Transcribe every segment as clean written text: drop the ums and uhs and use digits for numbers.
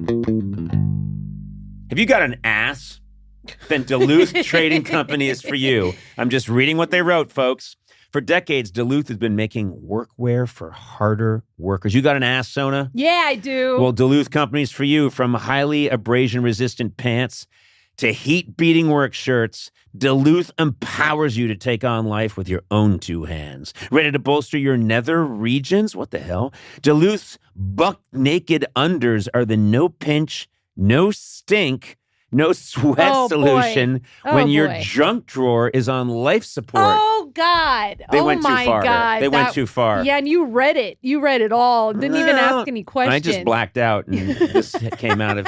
Have you got an ass? Then Duluth Trading Company is for you. I'm just reading what they wrote, folks. For decades, Duluth has been making workwear for harder workers. You got an ass, Sona? Yeah, I do. Well, Duluth Company's for you. From highly abrasion-resistant pants to heat-beating work shirts, Duluth empowers you to take on life with your own two hands. Ready to bolster your nether regions? What the hell? Duluth's buck-naked unders are the no-pinch, no stink, no sweat solution when your junk drawer is on life support. Oh, God. They went too far. God. They went too far. Yeah, and you read it. You read it all. Didn't even ask any questions. I just blacked out, and this came out of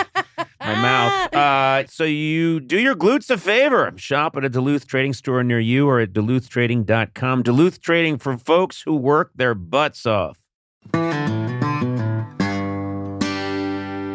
my mouth. So you do your glutes a favor. Shop at a Duluth Trading store near you or at duluthtrading.com. Duluth Trading for folks who work their butts off.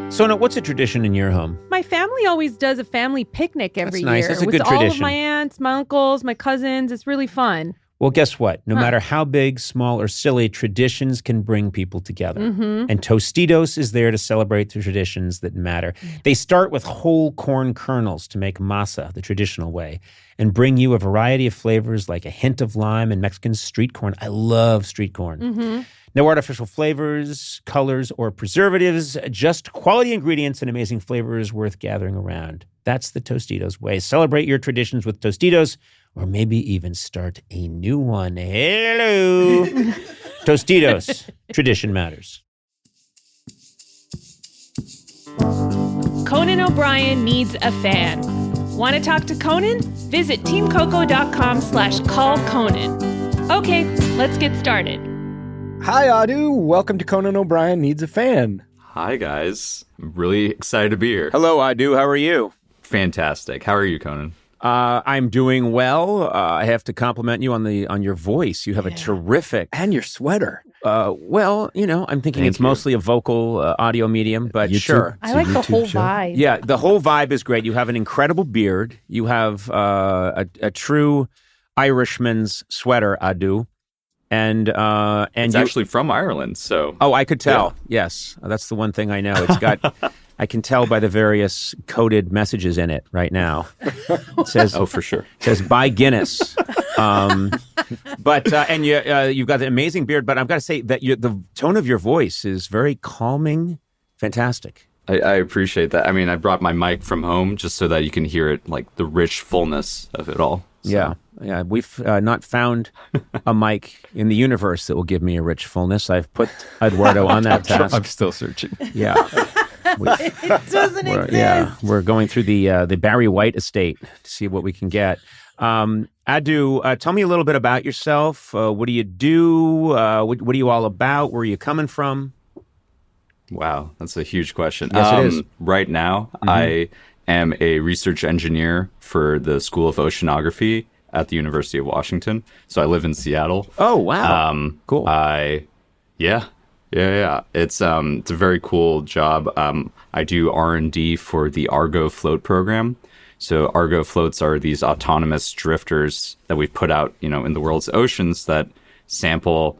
Sona, what's a tradition in your home? My family always does a family picnic every year. That's nice. That's a good with tradition. all of my aunts, my uncles, my cousins. It's really fun. Well, guess what? No matter how big, small, or silly, traditions can bring people together. Mm-hmm. And Tostitos is there to celebrate the traditions that matter. They start with whole corn kernels to make masa the traditional way and bring you a variety of flavors like a hint of lime and Mexican street corn. I love street corn. Mm-hmm. No artificial flavors, colors, or preservatives, just quality ingredients and amazing flavors worth gathering around. That's the Tostitos way. Celebrate your traditions with Tostitos, or maybe even start a new one. Hello! Tostitos. Tradition matters. Conan O'Brien needs a fan. Want to talk to Conan? Visit teamcoco.com/callconan. Okay, let's get started. Hi, Aadu. Welcome to Conan O'Brien Needs a Fan. Hi, guys. I'm really excited to be here. Hello, Aadu. How are you? Fantastic. How are you, Conan? I'm doing well. I have to compliment you on your voice. You have a terrific... And your sweater. Well, you know, I'm thinking Thank it's you. mostly a vocal audio medium, but sure. I like the whole vibe. Yeah, the whole vibe is great. You have an incredible beard. You have a true Irishman's sweater, Aadu. And It's actually from Ireland, so... Oh, I could tell. Yeah. Yes. That's the one thing I know. It's got... I can tell by the various coded messages in it right now. It says... Oh, for sure. It says, buy Guinness. And you've got the amazing beard, but I've got to say that the tone of your voice is very calming, fantastic. I appreciate that. I mean, I brought my mic from home just so that you can hear it, like the rich fullness of it all. So. Yeah. We've not found a mic in the universe that will give me a rich fullness. I've put Eduardo on that task. I'm still searching. Yeah. It doesn't exist. Yeah, we're going through the Barry White estate to see what we can get. Aadu, tell me a little bit about yourself. What do you do? What are you all about? Where are you coming from? Wow, that's a huge question. Yes, it is. Right now, I am a research engineer for the School of Oceanography at the University of Washington. So I live in Seattle. Oh, wow. Cool. Yeah. It's a very cool job. I do R&D for the Argo float program. So Argo floats are these autonomous drifters that we've put out, in the world's oceans that sample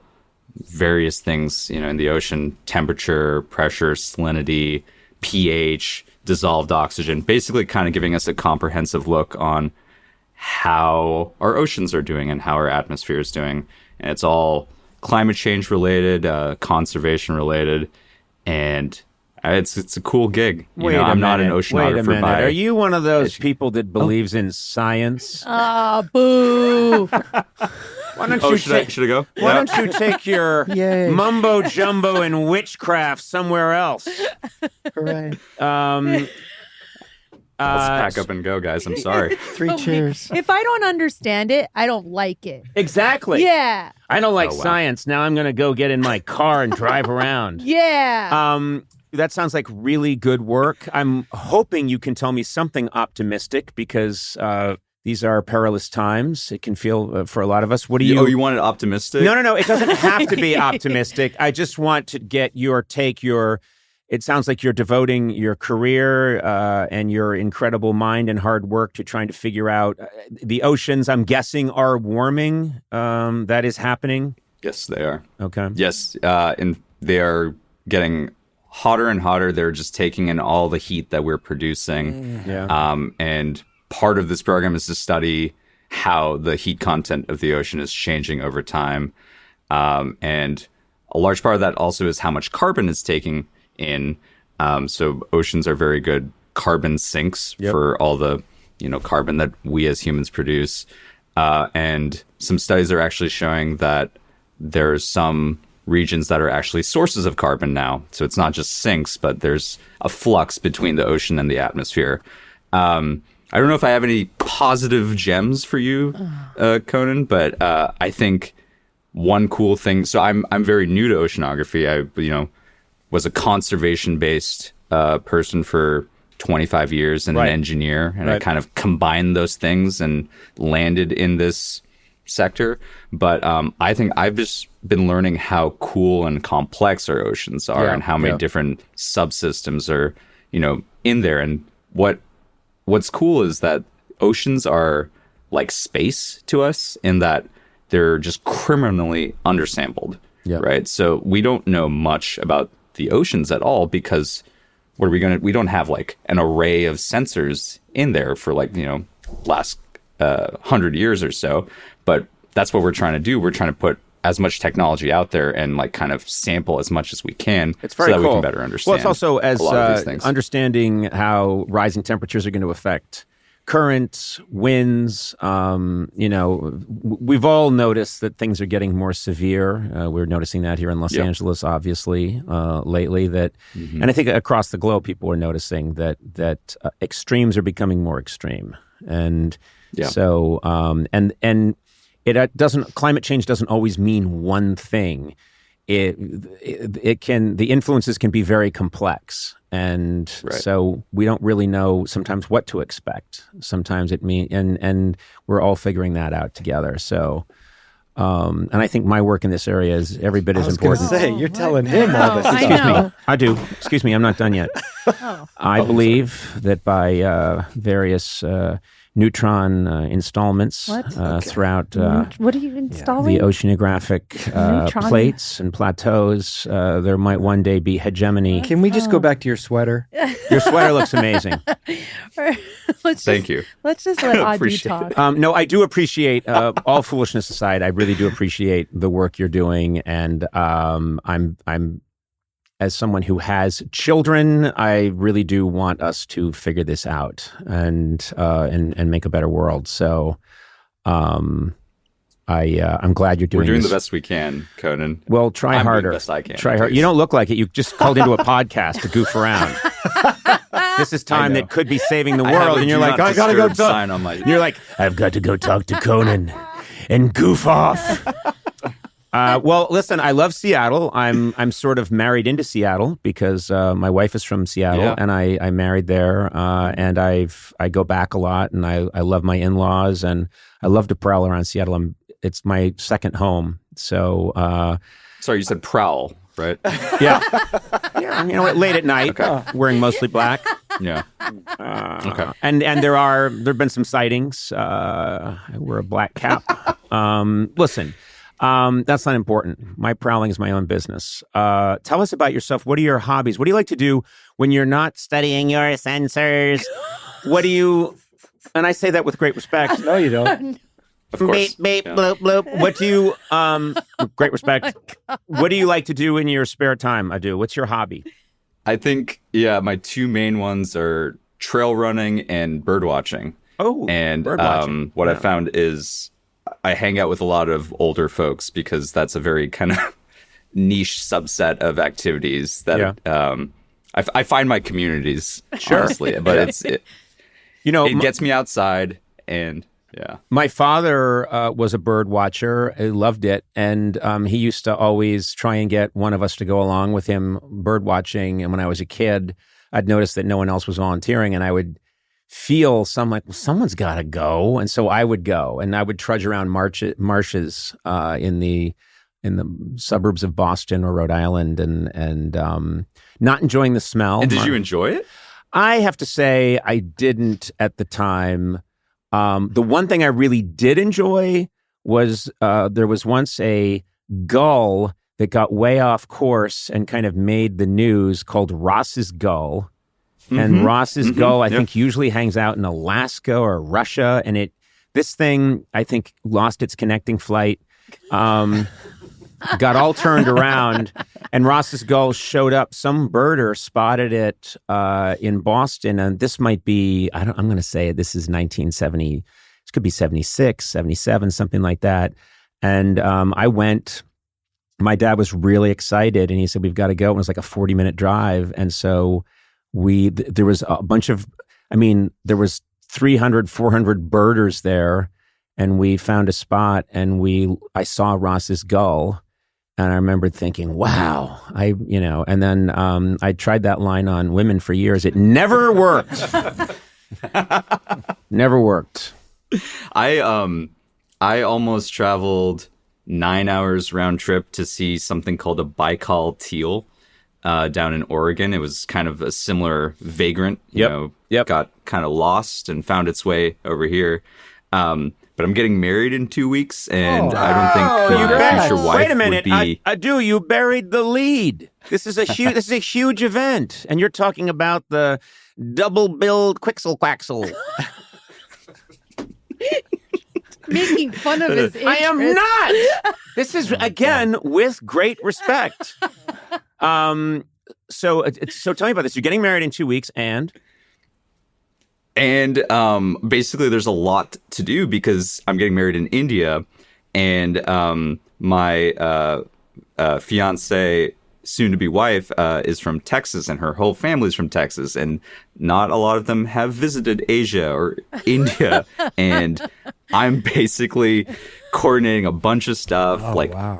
various things, in the ocean: temperature, pressure, salinity, pH, dissolved oxygen, basically kind of giving us a comprehensive look on how our oceans are doing and how our atmosphere is doing. And it's all climate change related, conservation related, and it's a cool gig. I'm not an oceanographer. Wait a minute. Are you one of those people that believes in science? Boo! Why don't you should I go? Why don't you take your mumbo jumbo and witchcraft somewhere else? Hooray. Let's pack up and go, guys. I'm sorry. 3 cheers. If I don't understand it, I don't like it. Exactly. Yeah. I don't like science. Now I'm going to go get in my car and drive around. Yeah. That sounds like really good work. I'm hoping you can tell me something optimistic because these are perilous times. It can feel for a lot of us. What do you... Oh, you want it optimistic? No. It doesn't have to be optimistic. I just want to get your take, It sounds like you're devoting your career and your incredible mind and hard work to trying to figure out the oceans, I'm guessing, are warming. That is happening. Yes, they are. Okay. Yes, and they are getting hotter and hotter. They're just taking in all the heat that we're producing. And part of this program is to study how the heat content of the ocean is changing over time. And a large part of that also is how much carbon it's taking in. So oceans are very good carbon sinks for all the carbon that we as humans produce. And some studies are actually showing that there's some regions that are actually sources of carbon now. So it's not just sinks, but there's a flux between the ocean and the atmosphere. I don't know if I have any positive gems for you, Conan, but I think one cool thing. So I'm very new to oceanography. I was a conservation-based person for 25 years and an engineer, and I kind of combined those things and landed in this sector. But I think I've just been learning how cool and complex our oceans are and how many different subsystems are, in there. And what's cool is that oceans are like space to us in that they're just criminally undersampled, right? So we don't know much about the oceans at all because we don't have like an array of sensors in there for last 100 years or so. But that's what we're trying to do. We're trying to put as much technology out there and kind of sample as much as we can. It's very so that cool. we can better understand. Well, it's also as a lot of these things. Understanding how rising temperatures are going to affect currents, winds. We've all noticed that things are getting more severe. We're noticing that here in Los Angeles, obviously, lately. And I think across the globe, people are noticing that extremes are becoming more extreme. And so, and it doesn't. Climate change doesn't always mean one thing. It can. The influences can be very complex, and so we don't really know sometimes what to expect. Sometimes and we're all figuring that out together. So, and I think my work in this area is every bit as important. I was going to say, you're telling him all this. I know. I do. Excuse me, I'm not done yet. I believe that by various neutron installments throughout what are you installing? the oceanographic plates and plateaus. There might one day be hegemony. Can we just go back to your sweater? Your sweater looks amazing. Thank you. Let's just let Aadu talk. No, I do appreciate, all foolishness aside, I really do appreciate the work you're doing. And I'm as someone who has children, I really do want us to figure this out and make a better world. So, I'm glad you're doing. We're doing this. the best we can, Conan. Well, try I'm harder. doing the best I can. Try harder. You don't look like it. You just called into a podcast to goof around. This is time that could be saving the world, and you're like, I gotta go talk. Sign on my... You're like, I've got to go talk to Conan and goof off. Well, listen, I love Seattle. I'm sort of married into Seattle because my wife is from Seattle, and I married there, and I go back a lot, and I love my in-laws, and I love to prowl around Seattle. It's my second home. So, Sorry, you said prowl, right? yeah, late at night, wearing mostly black. Yeah. Okay. And there've been some sightings. I wear a black cap. Listen. That's not important. My prowling is my own business. Tell us about yourself. What are your hobbies? What do you like to do when you're not studying your sensors? What do you... And I say that with great respect. No, you don't. Of course. Beep, beep, bloop, bloop. What do you... with great respect. What do you like to do in your spare time, Aadu? What's your hobby? I think, my two main ones are trail running and bird watching. Oh, and bird watching. What I found is I hang out with a lot of older folks because that's a very kind of niche subset of activities that I find my communities, honestly. But it gets me outside, and my father was a bird watcher. He loved it, and he used to always try and get one of us to go along with him bird watching. And when I was a kid, I'd noticed that no one else was volunteering, and I would feel someone's got to go, and so I would go, and I would trudge around marshes in the suburbs of Boston or Rhode Island, and not enjoying the smell. And did you enjoy it? I have to say I didn't at the time. The one thing I really did enjoy was there was once a gull that got way off course and kind of made the news called Ross's Gull. And Ross's Gull, I think, usually hangs out in Alaska or Russia. And this thing, I think, lost its connecting flight, got all turned around, and Ross's Gull showed up. Some birder spotted it in Boston, and this might be, I'm going to say this is 1970, this could be 76, 77, something like that. And I went. My dad was really excited, and he said, we've got to go. It was like a 40-minute drive. And so there was a bunch of, there was 300, 400 birders there, and we found a spot, and I saw Ross's Gull, and I remember thinking, wow, and then I tried that line on women for years. It never worked. Never worked. I almost traveled 9 hours round trip to see something called a Baikal teal down in Oregon. It was kind of a similar vagrant, got kind of lost and found its way over here. But I'm getting married in 2 weeks, and I don't think my future wife Wait a minute, would be... Aadu, you buried the lead. This is a huge event, and you're talking about the double-billed Quixel-Quaxel. Making fun of his interest. I am not. This is, again, with great respect. So tell me about this. You're getting married in 2 weeks, and basically there's a lot to do because I'm getting married in India, and my fiance, soon-to-be wife, is from Texas, and her whole family's from Texas, and not a lot of them have visited Asia or India, and I'm basically coordinating a bunch of stuff,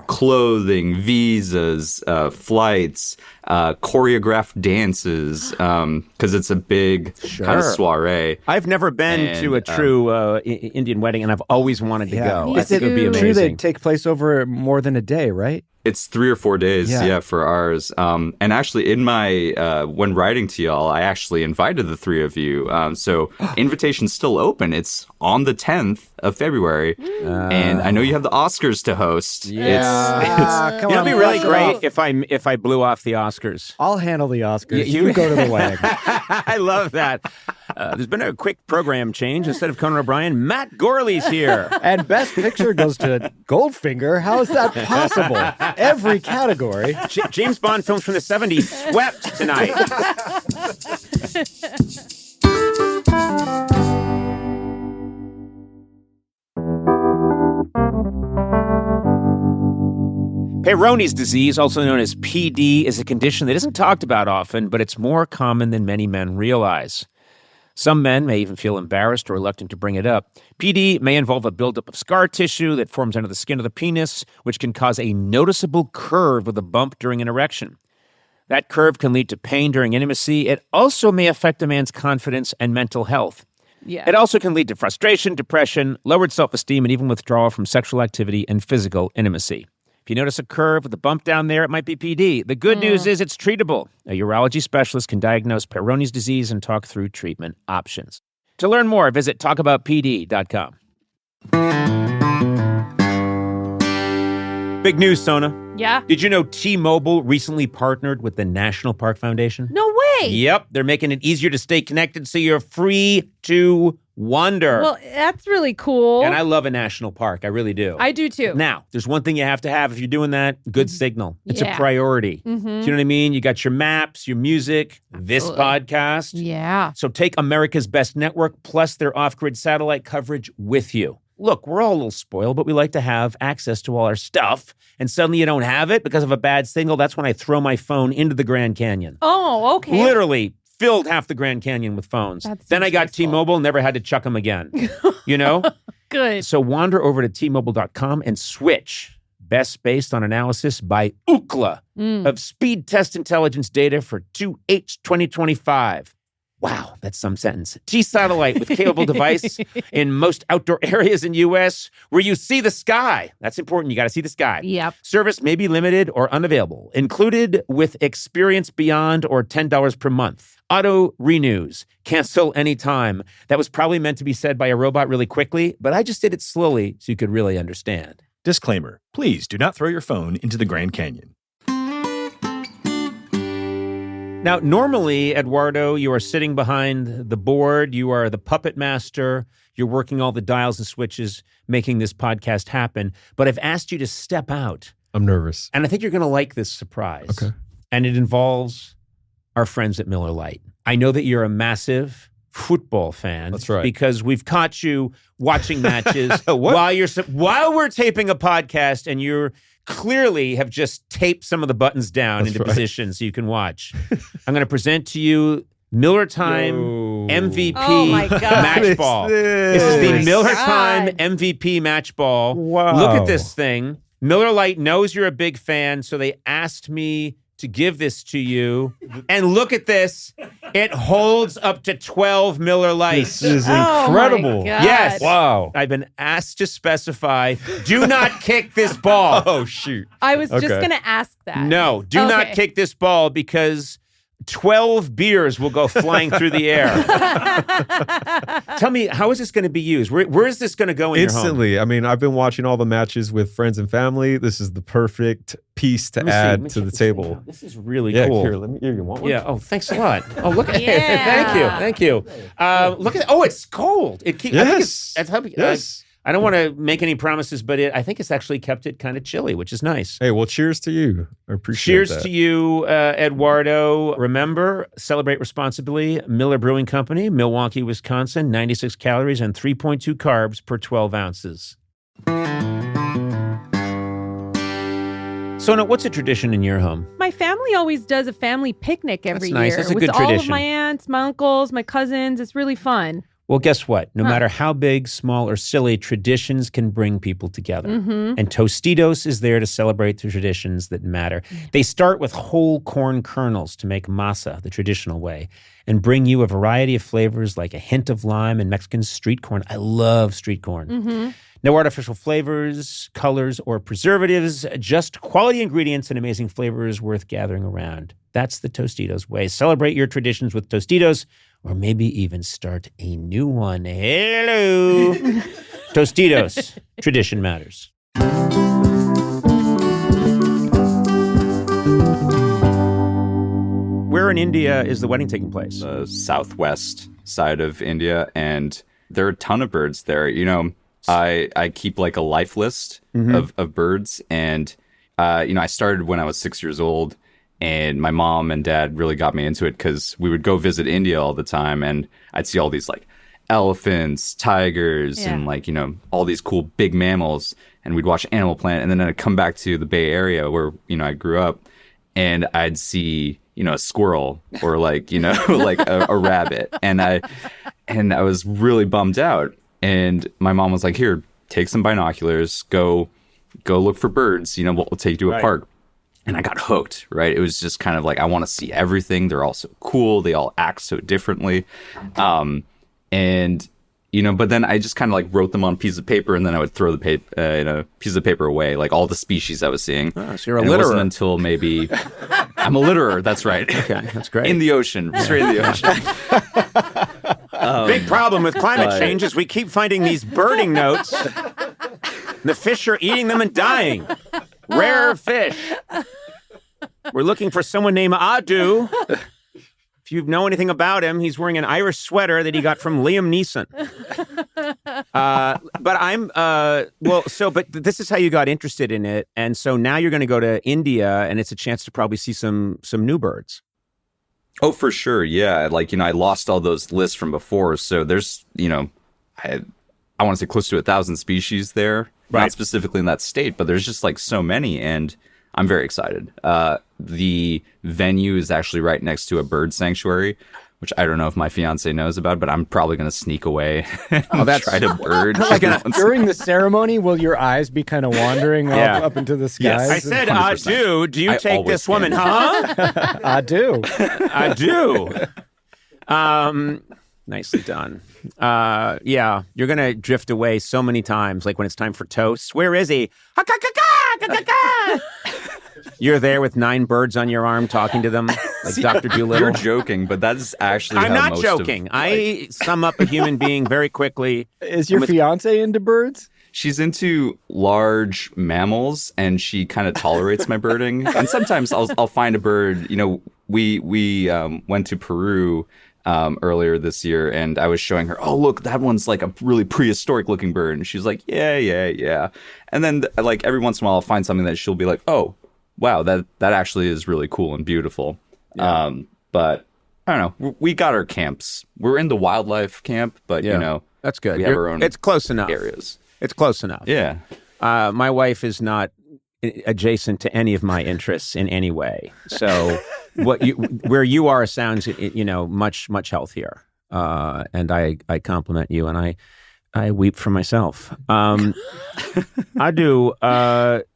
clothing, visas, flights, choreographed dances, because it's a big kind of soiree. I've never been to a true Indian wedding, and I've always wanted to go. Is it would be amazing. true they take place over more than a day, right? It's 3 or 4 days, for ours. And actually, in my when writing to y'all, I actually invited the three of you. So invitation's still open. It's on the 10th of February, and I know you have the Oscars to host. It'd be really great if I blew off the Oscars. I'll handle the Oscars. You go to the wedding. I love that. There's been a quick program change. Instead of Conan O'Brien, Matt Gorley's here. And Best Picture goes to Goldfinger. How is that possible? Every category. James Bond films from the 70s swept tonight. Peyronie's disease, also known as PD, is a condition that isn't talked about often, but it's more common than many men realize. Some men may even feel embarrassed or reluctant to bring it up. PD may involve a buildup of scar tissue that forms under the skin of the penis, which can cause a noticeable curve with a bump during an erection. That curve can lead to pain during intimacy. It also may affect a man's confidence and mental health. Yeah. It also can lead to frustration, depression, lowered self-esteem, and even withdrawal from sexual activity and physical intimacy. If you notice a curve with a bump down there, it might be PD. The good news is it's treatable. A urology specialist can diagnose Peyronie's disease and talk through treatment options. To learn more, visit talkaboutpd.com. Big news, Sona. Yeah? Did you know T-Mobile recently partnered with the National Park Foundation? No way! Yep, they're making it easier to stay connected so you're free to wander. Well, that's really cool. And I love a national park. I really do. I do too. Now, there's one thing you have to have if you're doing that, good signal. It's a priority. Mm-hmm. Do you know what I mean? You got your maps, your music, this podcast. Yeah. So take America's Best Network plus their off-grid satellite coverage with you. Look, we're all a little spoiled, but we like to have access to all our stuff. And suddenly you don't have it because of a bad signal. That's when I throw my phone into the Grand Canyon. Oh, okay. Literally filled half the Grand Canyon with phones. Then I got T-Mobile, never had to chuck them again. You know? Good. So wander over to T-Mobile.com and switch. Best based on analysis by Ookla of speed test intelligence data for 2H 2025. Wow, that's some sentence. T-Satellite with capable device in most outdoor areas in U.S. where you see the sky. That's important. You got to see the sky. Yep. Service may be limited or unavailable. Included with Experience Beyond or $10 per month. Auto renews. Cancel anytime. That was probably meant to be said by a robot really quickly, but I just did it slowly so you could really understand. Disclaimer, please do not throw your phone into the Grand Canyon. Now, normally, Eduardo, you are sitting behind the board. You are the puppet master. You're working all the dials and switches, making this podcast happen. But I've asked you to step out. I'm nervous. And I think you're going to like this surprise. Okay. And it involves our friends at Miller Lite. I know that you're a massive football fan. That's right. Because we've caught you watching matches while we're taping a podcast, and you're clearly have just taped some of the buttons down into position so you can watch. I'm going to present to you Miller Time MVP match ball. This is the Miller Time MVP match ball. Wow. Look at this thing. Miller Lite knows you're a big fan, so they asked me to give this to you. And look at this. It holds up to 12 Miller Lights. This is incredible. Oh my God. Yes. Wow. I've been asked to specify, do not kick this ball. Oh, shoot. I was just Okay. going to ask that. No, do not Okay. kick this ball because 12 beers will go flying through the air. Tell me, how is this going to be used? Where is this going to go in Instantly. your home? I mean, I've been watching all the matches with friends and family. This is the perfect piece to Let me see. Let add me to check the this thing table. out. This is really Yeah, cool. here, you want one? Yeah. Oh, thanks a lot. Oh, look at Yeah. Thank you. Look at. Oh, it's cold. It keeps. I think it's. Yes. I don't want to make any promises, but I think it's actually kept it kind of chilly, which is nice. Hey, well, cheers to you. I appreciate Cheers that. to you, Eduardo. Remember, celebrate responsibly. Miller Brewing Company, Milwaukee, Wisconsin. 96 calories and 3.2 carbs per 12 ounces. Sona, what's a tradition in your home? My family always does a family picnic every That's nice. year That's a with good all tradition. of my aunts, my uncles, my cousins. It's really fun. Well, guess what? No matter how big, small, or silly, traditions can bring people together. Mm-hmm. And Tostitos is there to celebrate the traditions that matter. They start with whole corn kernels to make masa the traditional way and bring you a variety of flavors like a hint of lime and Mexican street corn. I love street corn. Mm-hmm. No artificial flavors, colors, or preservatives, just quality ingredients and amazing flavors worth gathering around. That's the Tostitos way. Celebrate your traditions with Tostitos, or maybe even start a new one. Hello. Tostitos. Tradition matters. Where in India is the wedding taking place? The southwest side of India, and there are a ton of birds there. You know, I keep like a life list of birds, and I started when I was 6 years old, and my mom and dad really got me into it because we would go visit India all the time, and I'd see all these like elephants, tigers, and like, all these cool big mammals, and we'd watch Animal Planet, and then I'd come back to the Bay Area where, I grew up, and I'd see, a squirrel or like, like a rabbit. And I was really bummed out. And my mom was like, here, take some binoculars, go look for birds, we'll take you to a park. And I got hooked, right? It was just kind of like, I want to see everything. They're all so cool. They all act so differently. But then I just kind of like wrote them on a piece of paper, and then I would throw the piece of paper away, like all the species I was seeing. Oh, so you're a and litterer. It wasn't until maybe I'm a litterer. That's right. Okay, that's great. In the ocean, straight in the ocean. Big problem with climate change is we keep finding these birding notes. The fish are eating them and dying. Rare fish. We're looking for someone named Aadu. If you know anything about him, he's wearing an Irish sweater that he got from Liam Neeson. But this is how you got interested in it. And so now you're going to go to India, and it's a chance to probably see some new birds. Oh, for sure. Yeah. Like, I lost all those lists from before. So there's, I want to say close to 1,000 species there. Right. Not specifically in that state, but there's just like so many. And I'm very excited. The venue is actually right next to a bird sanctuary, which I don't know if my fiance knows about, but I'm probably going to sneak away and try to bird. During the ceremony, will your eyes be kind of wandering up into the skies? Yes. I said, 100%. Aadu, do you I take always this woman, can. huh? I do. I do. Nicely done. You're going to drift away so many times, like when it's time for toast. Where is he? You're there with 9 birds on your arm talking to them, like Dr. Doolittle. You're joking, but that's actually I'm how not most joking. I sum up a human being very quickly. Is your fiance into birds? she's into large mammals, and she kind of tolerates my birding. And sometimes I'll find a bird. You know, we went to Peru earlier this year, and I was showing her, oh, look, that one's like a really prehistoric looking bird. And she's like, yeah. And then like every once in a while I'll find something that she'll be like, oh, wow, that actually is really cool and beautiful. Yeah. But I don't know. We got our camps. We're in the wildlife camp, but you know, that's good. We have our own. It's close enough. Areas. It's close enough. Yeah. My wife is not adjacent to any of my interests in any way. So where you are sounds, much healthier. And I compliment you, and I weep for myself. I do.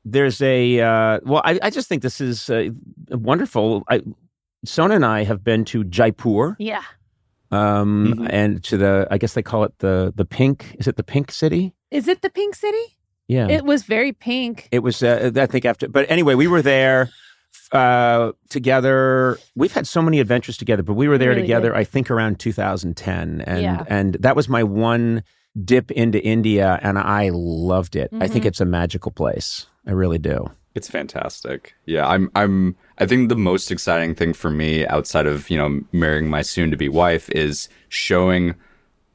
There's I just think this is wonderful. Sona and I have been to Jaipur. Yeah. And to I guess they call it the pink. Is it the pink city? Is it the pink city? Yeah. It was very pink. It was, I think but anyway, we were there together. We've had so many adventures together, but we were there together, I think around 2010. And that was my one dip into India, and I loved it. I think it's a magical place. I really do. It's fantastic. Yeah, I think the most exciting thing for me outside of, marrying my soon-to-be wife is showing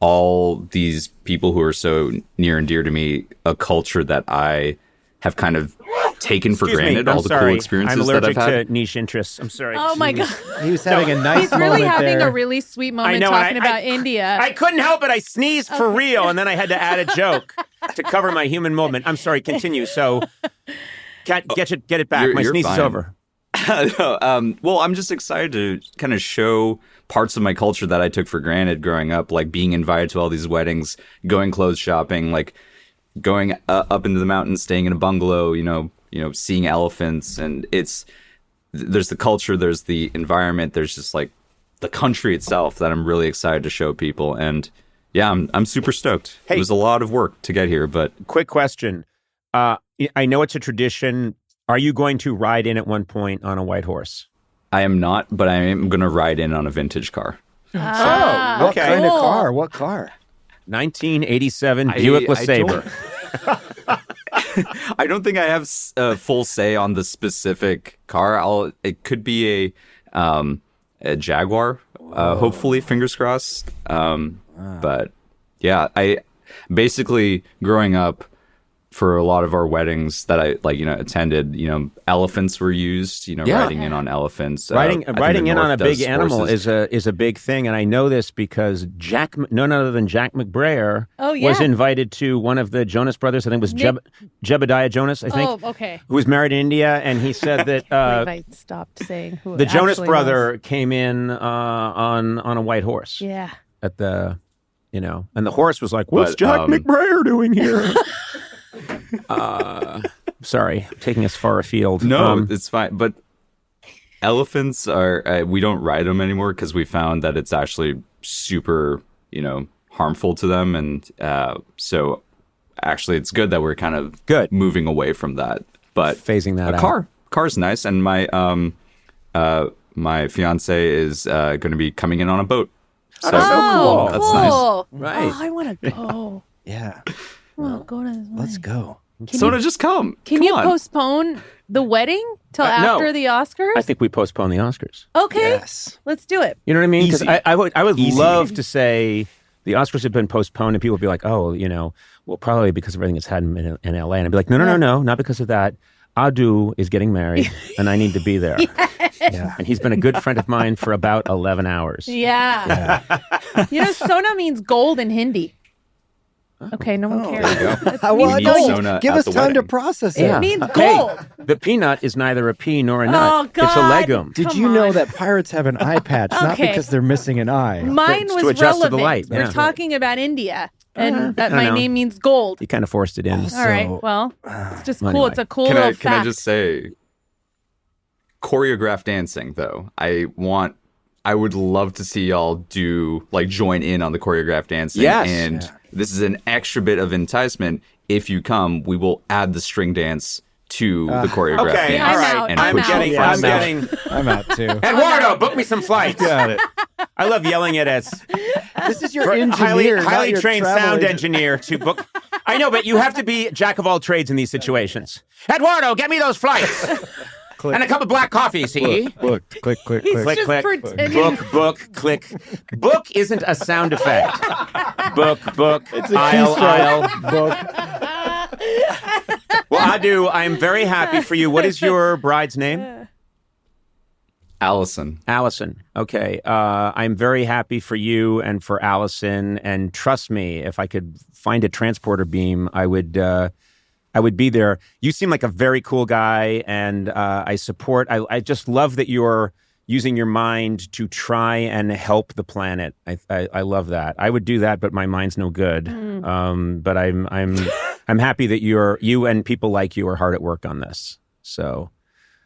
all these people who are so near and dear to me a culture that I have kind of taken for granted, all the cool experiences that I've had. I'm allergic to niche interests. I'm sorry. Oh my God. He was having a nice He's really moment having there. a really sweet moment talking about India. I couldn't help it. I sneezed for real, and then I had to add a joke to cover my human moment. I'm sorry. Continue. So get it back. My sneeze is over. Well, I'm just excited to kind of show parts of my culture that I took for granted growing up, like being invited to all these weddings, going clothes shopping, like going up into the mountains, staying in a bungalow, seeing elephants. And there's the culture, there's the environment, there's just like the country itself that I'm really excited to show people. And yeah, I'm super stoked. Hey, it was a lot of work to get here, but quick question. I know it's a tradition. Are you going to ride in at one point on a white horse? I am not, but I am going to ride in on a vintage car. Oh, what kind of car? What car? 1987 Buick LeSabre. I don't think I have a full say on the specific car. It could be a Jaguar, hopefully, fingers crossed. But yeah, I basically growing up, for a lot of our weddings that I attended, elephants were used, riding in on elephants. Riding in on a big animal is a big thing. And I know this because none other than Jack McBrayer was invited to one of the Jonas brothers. I think it was Jebediah Jonas, I think. Oh, okay. Who was married in India. And he said that I stopped saying who the Jonas actually brother was. Came in on a white horse. Yeah. At the, and the horse was like, what's Jack McBrayer doing here? Sorry, taking us far afield. No, it's fine. But elephants are, we don't ride them anymore because we found that it's actually super, harmful to them. And so actually it's good that we're kind of moving away from that. But phasing that out. Car's nice. And my fiance is going to be coming in on a boat. So cool. That's cool. nice. Right. Oh, I want to go. Yeah. Well, go to this Let's go. Sona, just come. Can you postpone the wedding till after no. the Oscars? I think we postpone the Oscars. Okay. Yes. Let's do it. You know what I mean? Because I would Easy. love to say the Oscars have been postponed, and people would be like, oh, well, probably because of everything that's happened in LA. And I'd be like, no, not because of that. Aadu is getting married, and I need to be there. Yeah. And he's been a good friend of mine for about 11 hours. Yeah. Sona means gold in Hindi. Okay, no one cares. Give us time to process it. It means gold. The peanut is neither a pea nor a nut. Oh, God. It's a legume. Did you know that pirates have an eye patch, not because they're missing an eye? Mine to was adjust to the relevant. light, We're yeah. talking about India, and that I my know. name means gold. You kind of forced it in. All right, well, it's just cool. Anyway. It's a cool little fact. Can I just say, choreographed dancing, though, I would love to see y'all join in on the choreographed dancing. Yes. And this is an extra bit of enticement. If you come, we will add the string dance to the choreographed Okay, dance. all right. And I'm put you out. in Yeah, front of stage. I'm out too. Eduardo, book me some flights. Got it. I love yelling at us. This is your For engineer, not highly your trained travel sound agent. engineer to book I know, but you have to be jack of all trades in these situations. Eduardo, get me those flights. Click. And a cup of black coffee, see? Book. Click. He's Click, just click. pretending. Book, click. Book isn't a sound effect. Book, It's a aisle, keystroke. Book. Well, Aadu, I'm very happy for you. What is your bride's name? Allison. Allison. Okay. I'm very happy for you and for Allison. And trust me, if I could find a transporter beam, I would be there. You seem like a very cool guy, and I support. I just love that you're using your mind to try and help the planet. I love that. I would do that, but my mind's no good. But I'm happy that you and people like you are hard at work on this. So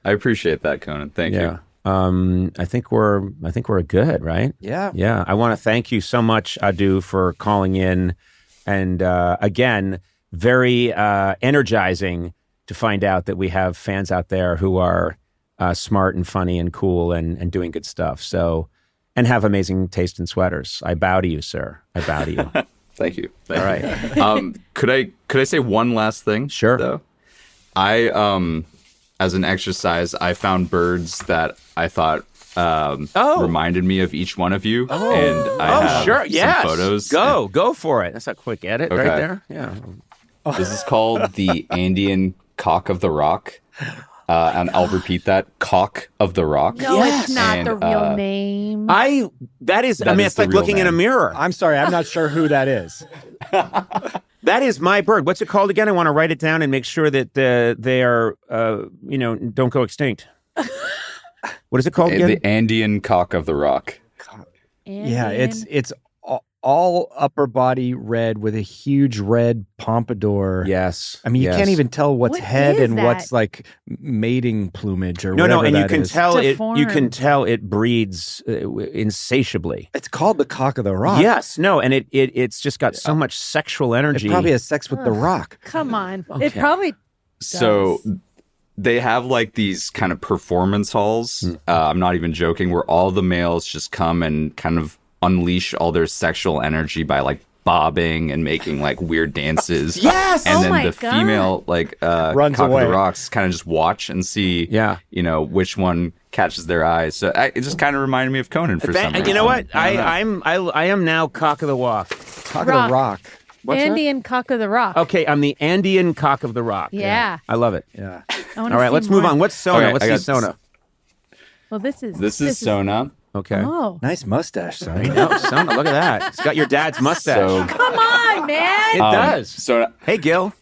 I appreciate that, Conan. Thank you. I think we're good, right? Yeah. Yeah. I want to thank you so much, Aadu, for calling in, and again, very energizing to find out that we have fans out there who are smart and funny and cool and doing good stuff. So, and have amazing taste in sweaters. I bow to you, sir. I bow to you. Thank you. All right. Could I say one last thing? Sure. Though, I as an exercise, I found birds that I thought reminded me of each one of you, and I have sure. some Yes. photos. Go for it. That's a quick edit right Okay. there. Yeah. This is called the Andean cock of the rock, and I'll repeat that: cock of the rock. No, it's not And, the real name. That is. That it's is the like real looking in a name. mirror. I'm sorry, I'm not sure who that is. That is my bird. What's it called again? I want to write it down and make sure that they are, don't go extinct. What is it called again? The Andean cock of the rock. Yeah, it's all upper body red with a huge red pompadour. Yes. I mean, you yes. can't even tell what's What head is and that? what's like mating plumage or No, whatever and you that can is. tell it. You can Deformed. tell it breeds insatiably. It's called the cock of the rock. Yes. No, and it's just got so much sexual energy. It probably has sex with the rock. Come on. Okay. It probably So they have like these kind of performance halls. I'm not even joking, where all the males just come and kind of unleash all their sexual energy by like bobbing and making like weird dances. Yes! And Oh then my the God. female like Runs cock away. of the rocks kind of just watch and see which one catches their eyes. So it just kind of reminded me of Conan for some reason. You know what? I don't know. I am now cock of the walk. Cock Rock. of the rock. What's that? Andean cock of the rock. Okay, I'm the Andean cock of the rock. Yeah. I love it. Yeah. I wanna All right, see let's move more. on. What's Sona? Okay, Let's I see got- Sona. Well, this is This is Sona. Okay. Oh, Nice mustache, son. No, Sona, look at that. It's got your dad's mustache. So come on, man. It does. So Hey, Gil.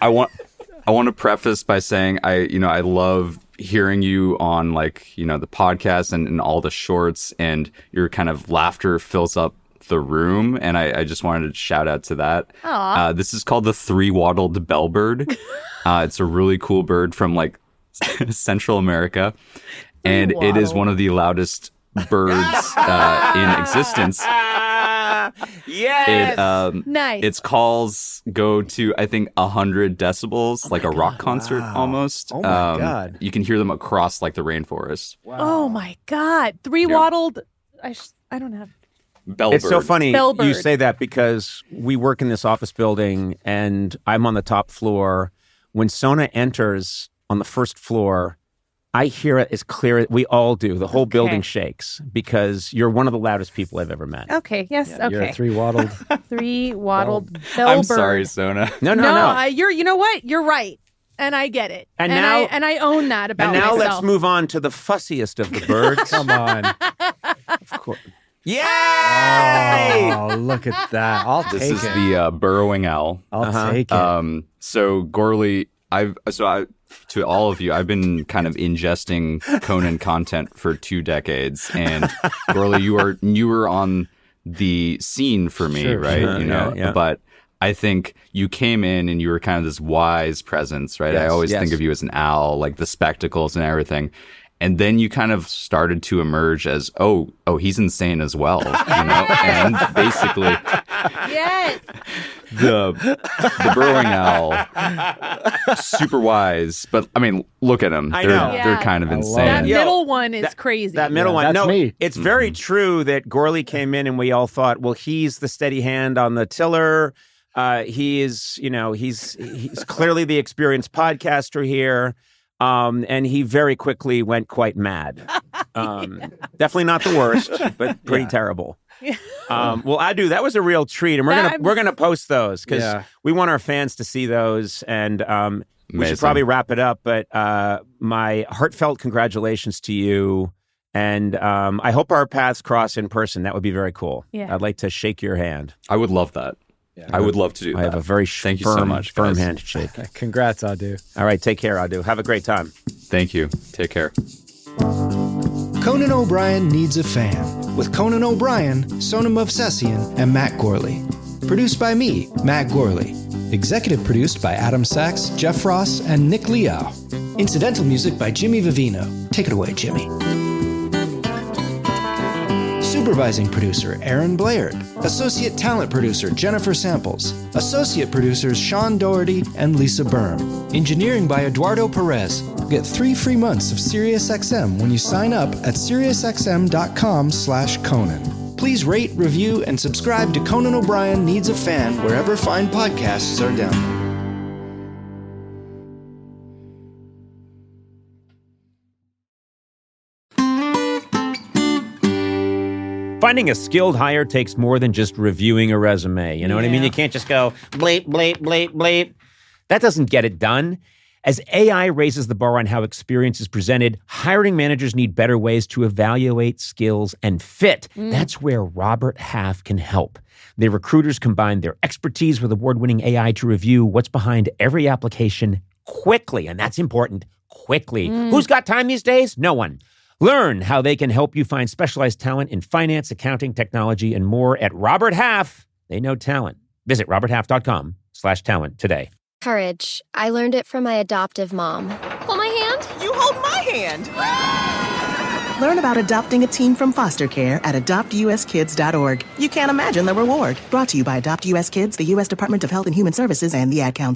I want to preface by saying I love hearing you on the podcast and all the shorts, and your kind of laughter fills up the room, and I just wanted to shout out to that. Aw. This is called the three-wattled bellbird. It's a really cool bird from like Central America, and it is one of the loudest birds in existence. Yes. Nice. Its calls go to, I think, 100 decibels, like a rock concert almost. Oh my God. You can hear them across like the rainforest. Oh my God. Three wattled. I don't have. Bellbird. It's so funny Bellbird. you say that, because we work in this office building and I'm on the top floor. When Sona enters on the first floor, I hear it as clear as we all do. The whole building shakes, because you're one of the loudest people I've ever met. Okay. Yes. You're a okay. three-wattled. Three wattled bellbird. I'm sorry, Sona. No. You know what? You're right, and I get it. And now- I own that about And now myself. let's move on to the fussiest of the birds. Come on. Of course. Yay! Oh, look at that. I'll This take is it. the burrowing owl. I'll take it. So Gorley, to all of you, I've been kind of ingesting Conan content for 2 decades, and Gorley, you were on the scene for me, Sure, right? sure. You know, Yeah. but I think you came in and you were kind of this wise presence, right? I Yes, always yes. think of you as an owl, like the spectacles and everything. And then you kind of started to emerge as, oh, he's insane as well, you know? And basically, yes. the burrowing owl, super wise, but I mean, look at them. I They're know. Yeah. they're kind of I love insane. That Yo, middle one is that- crazy. That middle Yeah, one. that's No, me. it's very true that Gorley came in and we all thought, well, he's the steady hand on the tiller. He is, he's clearly the experienced podcaster here. And he very quickly went quite mad. Definitely not the worst, but pretty terrible. Well, Aadu, that was a real treat, and we're gonna post those because we want our fans to see those, and we should probably wrap it up. But my heartfelt congratulations to you, and I hope our paths cross in person. That would be very cool. Yeah. I'd like to shake your hand. I would love that. Yeah. I would love to do that. I have a very Thank you so much, firm guys. handshake. Congrats, Aadu. All right, take care, Aadu. Have a great time. Thank you. Take care. Conan O'Brien Needs a Fan, with Conan O'Brien, Sona Movsesian, and Matt Gorley. Produced by me, Matt Gorley. Executive produced by Adam Sachs, Jeff Ross, and Nick Liao. Incidental music by Jimmy Vivino. Take it away, Jimmy. Supervising producer, Aaron Blaird. Associate talent producer, Jennifer Samples. Associate producers, Sean Doherty and Lisa Berm. Engineering by Eduardo Perez. Get 3 free months of SiriusXM when you sign up at SiriusXM.com/Conan. Please rate, review, and subscribe to Conan O'Brien Needs a Fan wherever fine podcasts are downloaded. Finding a skilled hire takes more than just reviewing a resume. You know what I mean? You can't just go bleep, bleep, bleep, bleep. That doesn't get it done. As AI raises the bar on how experience is presented, hiring managers need better ways to evaluate skills and fit. That's where Robert Half can help. Their recruiters combine their expertise with award-winning AI to review what's behind every application quickly, and that's important, quickly. Who's got time these days? No one. Learn how they can help you find specialized talent in finance, accounting, technology, and more at Robert Half. They know talent. Visit roberthalf.com/talent today. Courage. I learned it from my adoptive mom. Hold my hand. You hold my hand. Learn about adopting a teen from foster care at adoptuskids.org. You can't imagine the reward. Brought to you by Adopt US Kids, the U.S. Department of Health and Human Services, and the Ad Council.